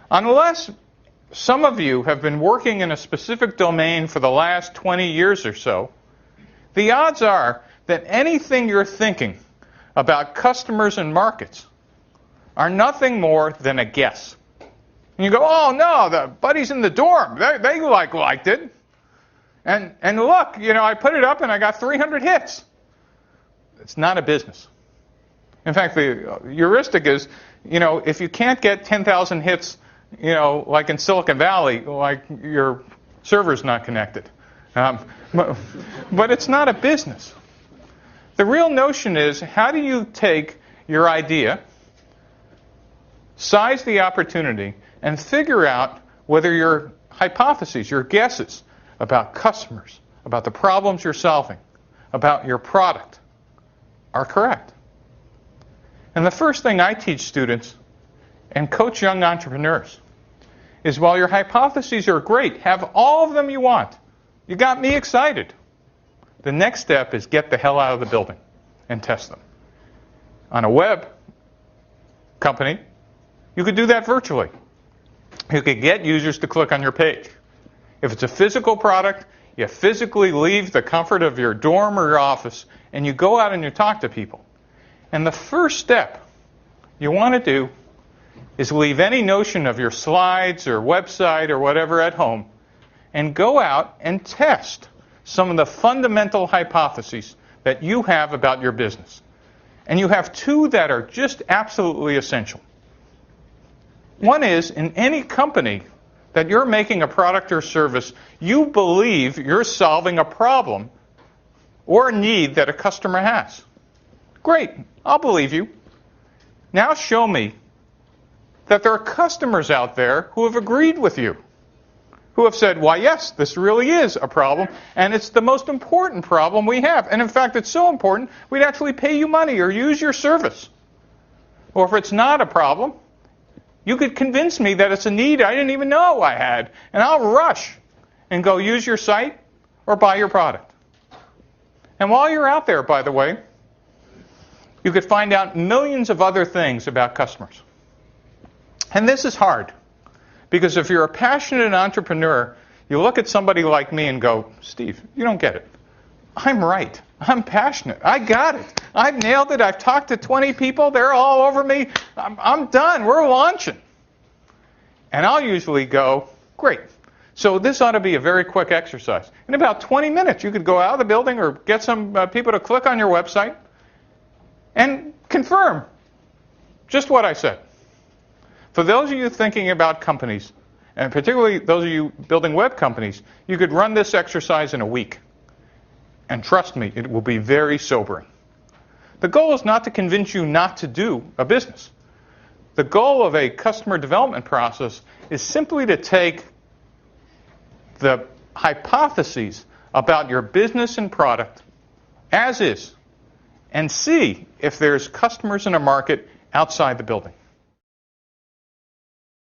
Unless some of you have been working in a specific domain for the last 20 years or so, the odds are that anything you're thinking about customers and markets are nothing more than a guess. And you go, oh no, the buddies in the dorm, they liked it. And look, I put it up and I got 300 hits. It's not a business. In fact, the heuristic is, if you can't get 10,000 hits, like in Silicon Valley, like your server's not connected. But it's not a business. The real notion is, how do you take your idea, size the opportunity, and figure out whether your hypotheses, your guesses about customers, about the problems you're solving, about your product, are correct. And the first thing I teach students and coach young entrepreneurs is, while your hypotheses are great, have all of them you want. You got me excited. The next step is get the hell out of the building and test them. On a web company, you could do that virtually. You could get users to click on your page. If it's a physical product, you physically leave the comfort of your dorm or your office, and you go out and you talk to people. And the first step you want to do is leave any notion of your slides or website or whatever at home, and go out and test some of the fundamental hypotheses that you have about your business. And you have two that are just absolutely essential. One is, in any company that you're making a product or service, you believe you're solving a problem or a need that a customer has. Great, I'll believe you. Now show me that there are customers out there who have agreed with you, who have said, why, yes, this really is a problem, and it's the most important problem we have. And in fact, it's so important, we'd actually pay you money or use your service. Or if it's not a problem, you could convince me that it's a need I didn't even know I had, and I'll rush and go use your site or buy your product. And while you're out there, by the way, you could find out millions of other things about customers. And this is hard, because if you're a passionate entrepreneur, you look at somebody like me and go, Steve, you don't get it. I'm right. I'm passionate. I got it. I've nailed it. I've talked to 20 people. They're all over me. I'm done. We're launching. And I'll usually go, great. So this ought to be a very quick exercise. In about 20 minutes, you could go out of the building or get some people to click on your website and confirm just what I said. For those of you thinking about companies, and particularly those of you building web companies, you could run this exercise in a week. And trust me, it will be very sobering. The goal is not to convince you not to do a business. The goal of a customer development process is simply to take the hypotheses about your business and product as is and see if there's customers in a market outside the building.